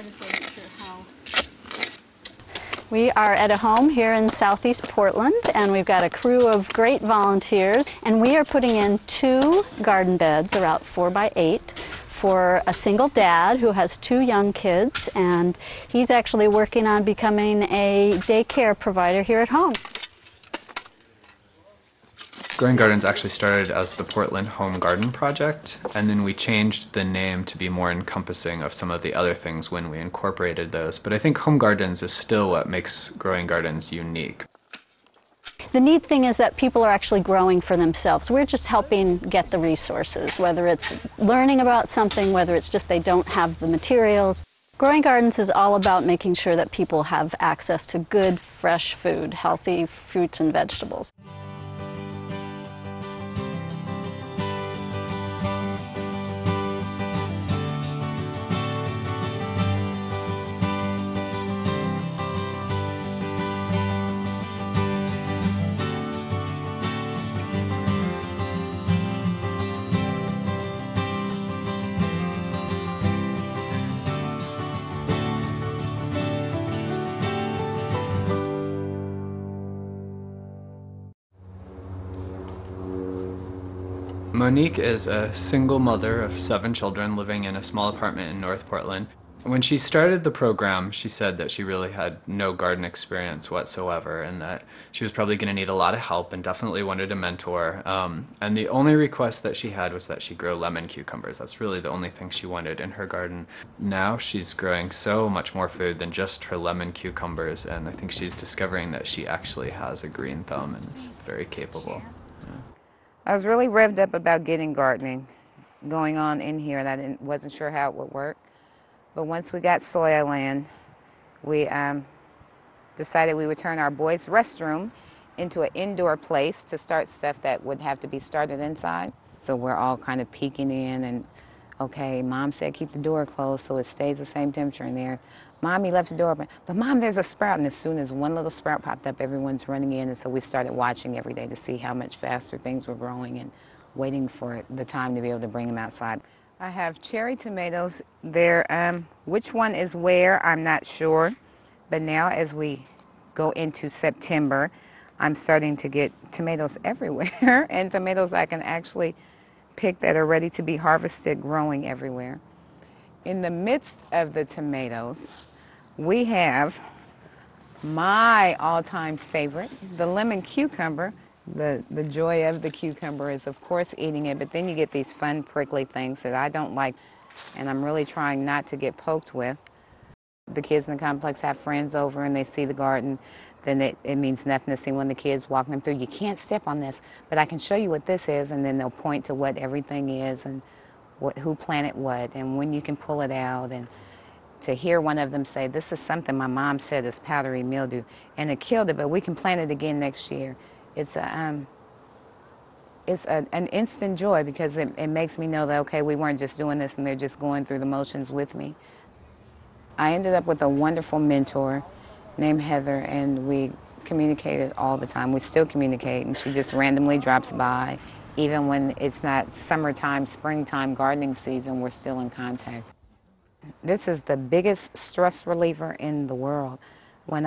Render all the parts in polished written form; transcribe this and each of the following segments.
I just wasn't sure how. We are at a home here in southeast Portland, and we've got a crew of great volunteers, and we are putting in 2 garden beds, about 4 by 8, for a single dad who has 2 young kids, and he's actually working on becoming a daycare provider here at home. Growing Gardens actually started as the Portland Home Garden Project, and then we changed the name to be more encompassing of some of the other things when we incorporated those. But I think Home Gardens is still what makes Growing Gardens unique. The neat thing is that people are actually growing for themselves. We're just helping get the resources, whether it's learning about something, whether it's just they don't have the materials. Growing Gardens is all about making sure that people have access to good, fresh food, healthy fruits and vegetables. Monique is a single mother of 7 children living in a small apartment in North Portland. When she started the program, she said that she really had no garden experience whatsoever and that she was probably going to need a lot of help and definitely wanted a mentor. And the only request that she had was that she grow lemon cucumbers. That's really the only thing she wanted in her garden. Now she's growing so much more food than just her lemon cucumbers, and I think she's discovering that she actually has a green thumb and is very capable. I was really revved up about getting gardening going on in here, and I wasn't sure how it would work. But once we got soil land, we decided we would turn our boys' restroom into an indoor place to start stuff that would have to be started inside. So we're all kind of peeking in, and okay, Mom said keep the door closed so it stays the same temperature in there. Mommy left the door open, but Mom, there's a sprout. And as soon as one little sprout popped up, everyone's running in. And so we started watching every day to see how much faster things were growing and waiting for the time to be able to bring them outside. I have cherry tomatoes. They're, which one is where, I'm not sure. But now as we go into September, I'm starting to get tomatoes everywhere and tomatoes I can actually pick that are ready to be harvested growing everywhere. In the midst of the tomatoes, we have my all-time favorite, the lemon cucumber. The joy of the cucumber is, of course, eating it, but then you get these fun, prickly things that I don't like, and I'm really trying not to get poked with. The kids in the complex have friends over and they see the garden, then it means nothing to see one of the kids walking them through. You can't step on this, but I can show you what this is, and then they'll point to what everything is and who planted what and when you can pull it out. And to hear one of them say, this is something my mom said is powdery mildew, and it killed it, but we can plant it again next year. It's an instant joy because it makes me know that, okay, we weren't just doing this and they're just going through the motions with me. I ended up with a wonderful mentor named Heather, and we communicated all the time. We still communicate, and she just randomly drops by. Even when it's not summertime, springtime gardening season, we're still in contact. This is the biggest stress reliever in the world. When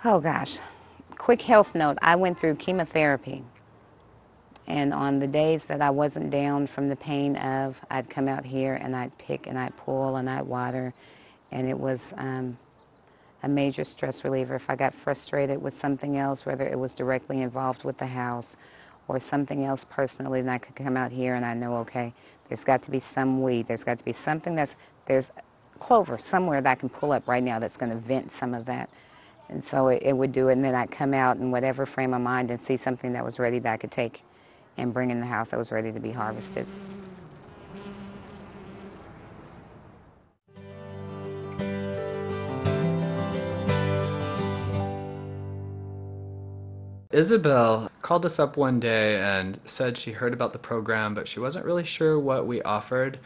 oh gosh, quick health note, I went through chemotherapy. And on the days that I wasn't down from the pain of, I'd come out here and I'd pick and I'd pull and I'd water. And it was a major stress reliever. If I got frustrated with something else, whether it was directly involved with the house or something else personally, then I could come out here and I know, okay, there's got to be some weed. There's got to be something there's clover somewhere that I can pull up right now that's going to vent some of that. And so it would do it, and then I'd come out in whatever frame of mind and see something that was ready that I could take and bring in the house that was ready to be harvested. Isabel called us up one day and said she heard about the program, but she wasn't really sure what we offered.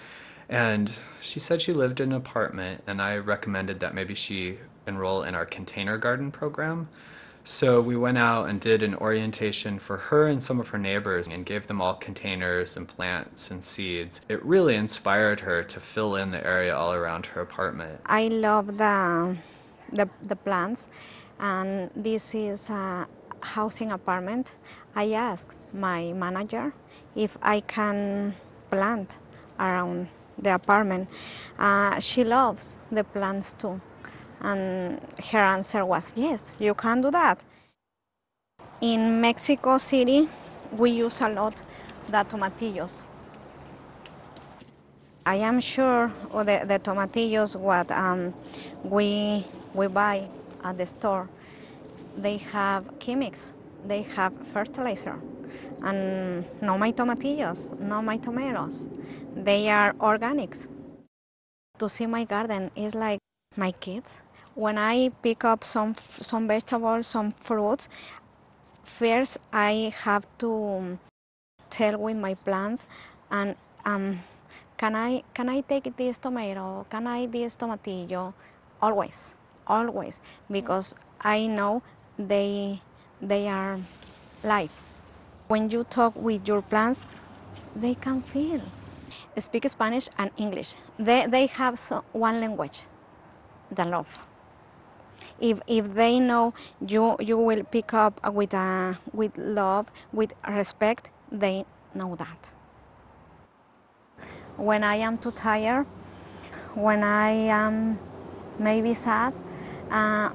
And she said she lived in an apartment, and I recommended that maybe she enroll in our container garden program. So we went out and did an orientation for her and some of her neighbors and gave them all containers and plants and seeds. It really inspired her to fill in the area all around her apartment. I love the plants, and this is a housing apartment. I asked my manager if I can plant around the apartment. She loves the plants too, and her answer was yes, you can do that. In Mexico City, we use a lot the tomatillos. I am sure the tomatillos what we buy at the store, they have chemics, they have fertilizer, and no my tomatillos, no my tomatoes, they are organics. To see my garden is like my kids. When I pick up some vegetables, some fruits, first I have to tell with my plants and can I take this tomato? Can I this tomatillo? Always, always, because I know they are life. When you talk with your plants, they can feel. Speak Spanish and English. They have one language, the love. If they know you will pick up with love, with respect, they know that. When I am too tired, when I am maybe sad,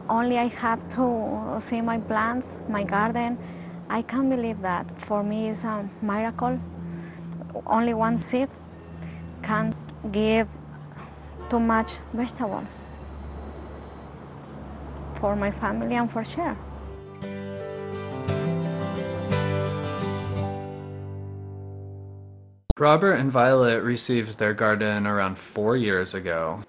only I have to see my plants, my garden. I can't believe that. For me, it's a miracle. Only one seed can give too much vegetables for my family and for share. Robert and Violet received their garden around 4 years ago.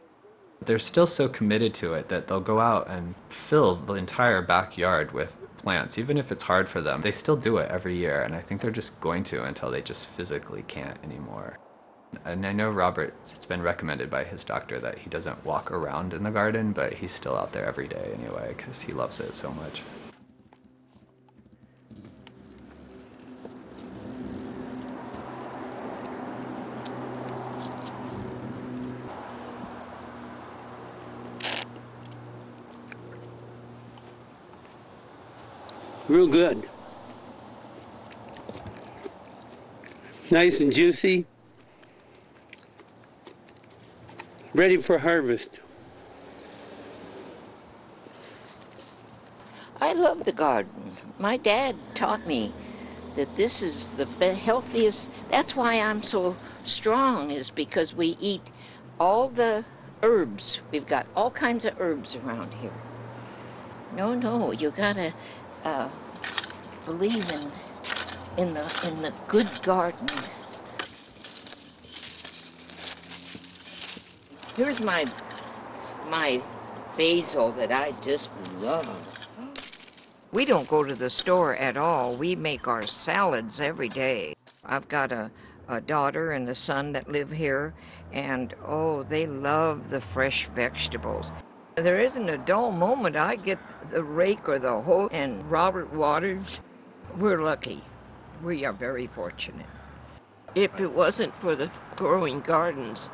They're still so committed to it that they'll go out and fill the entire backyard with plants, even if it's hard for them. They still do it every year, and I think they're just going to until they just physically can't anymore. And I know it's been recommended by his doctor that he doesn't walk around in the garden, but he's still out there every day anyway because he loves it so much. Real good. Nice and juicy. Ready for harvest. I love the garden. My dad taught me that this is the healthiest. That's why I'm so strong, is because we eat all the herbs. We've got all kinds of herbs around here. No, you gotta believe in the good garden. Here's my basil that I just love. We don't go to the store at all. We make our salads every day. I've got a daughter and a son that live here, and oh, they love the fresh vegetables. There isn't a dull moment. I get the rake or the hoe, and Robert waters. We're lucky. We are very fortunate. If it wasn't for the growing gardens,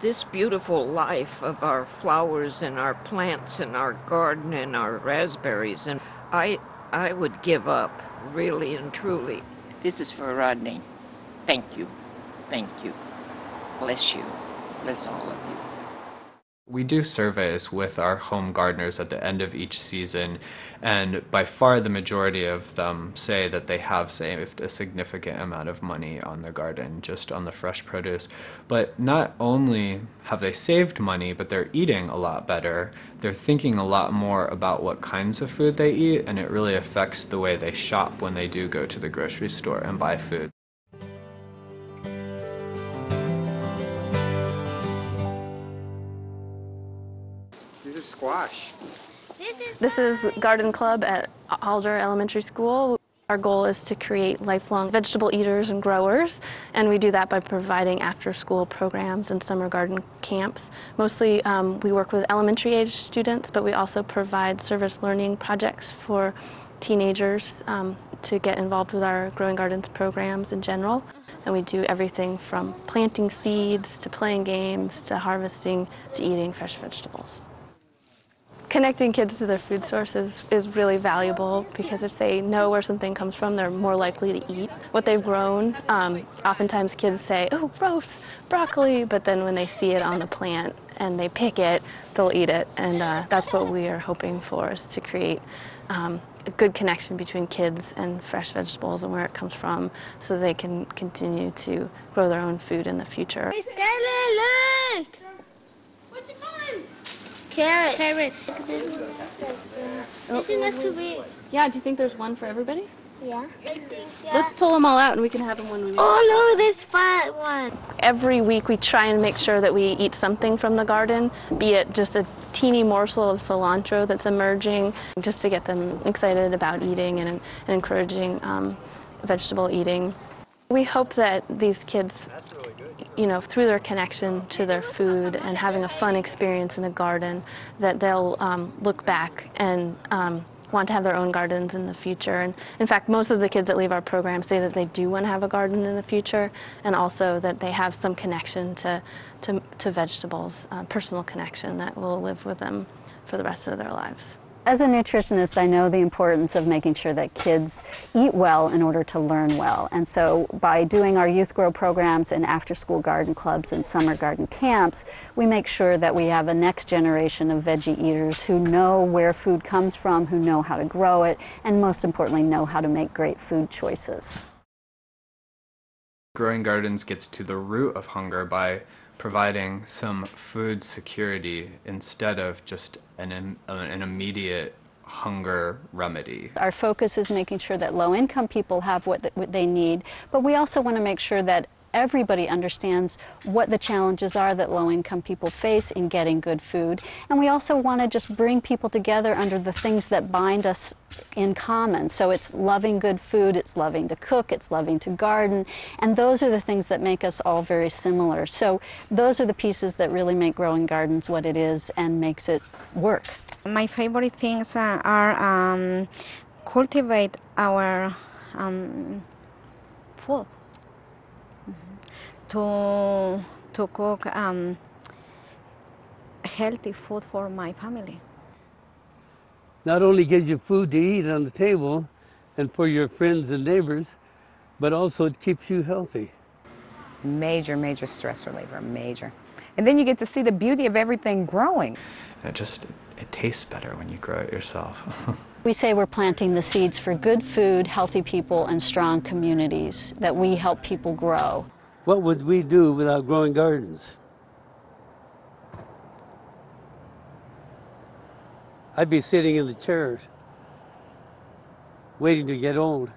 this beautiful life of our flowers and our plants and our garden and our raspberries, and I would give up, really and truly. This is for Rodney. Thank you. Thank you. Bless you. Bless all of you. We do surveys with our home gardeners at the end of each season, and by far the majority of them say that they have saved a significant amount of money on their garden, just on the fresh produce. But not only have they saved money, but they're eating a lot better. They're thinking a lot more about what kinds of food they eat, and it really affects the way they shop when they do go to the grocery store and buy food. Squash. This is Garden Club at Alder Elementary School. Our goal is to create lifelong vegetable eaters and growers, and we do that by providing after-school programs and summer garden camps. Mostly we work with elementary age students, but we also provide service learning projects for teenagers to get involved with our Growing Gardens programs in general. And we do everything from planting seeds to playing games to harvesting to eating fresh vegetables. Connecting kids to their food sources is really valuable because if they know where something comes from, they're more likely to eat what they've grown. Oftentimes kids say, "Oh, gross, broccoli," but then when they see it on the plant and they pick it, they'll eat it. And that's what we are hoping for, is to create a good connection between kids and fresh vegetables and where it comes from so they can continue to grow their own food in the future. Hey, Skylar, look! What'd you find? Carrots. Carrot. Isn't that too big? Yeah, do you think there's one for everybody? Yeah. I think, yeah. Let's pull them all out and we can have them when we make Oh, no, this fat one. Every week we try and make sure that we eat something from the garden, be it just a teeny morsel of cilantro that's emerging, just to get them excited about eating and encouraging vegetable eating. We hope that these kids, through their connection to their food and having a fun experience in the garden, that they'll look back and want to have their own gardens in the future. And in fact, most of the kids that leave our program say that they do want to have a garden in the future, and also that they have some connection to vegetables, personal connection that will live with them for the rest of their lives. As a nutritionist, I know the importance of making sure that kids eat well in order to learn well. And so by doing our Youth Grow programs and after-school garden clubs and summer garden camps, we make sure that we have a next generation of veggie eaters who know where food comes from, who know how to grow it, and most importantly, know how to make great food choices. Growing Gardens gets to the root of hunger by providing some food security instead of just an immediate hunger remedy. Our focus is making sure that low-income people have what they need, but we also want to make sure that everybody understands what the challenges are that low-income people face in getting good food. And we also want to just bring people together under the things that bind us in common. So it's loving good food, it's loving to cook, it's loving to garden, and those are the things that make us all very similar. So those are the pieces that really make Growing Gardens what it is and makes it work. My favorite things are cultivate our food. To cook healthy food for my family. Not only gives you food to eat on the table and for your friends and neighbors, but also it keeps you healthy. Major, major stress reliever, major. And then you get to see the beauty of everything growing. It tastes better when you grow it yourself. We say we're planting the seeds for good food, healthy people, and strong communities that we help people grow. What would we do without Growing Gardens? I'd be sitting in the chairs, waiting to get old.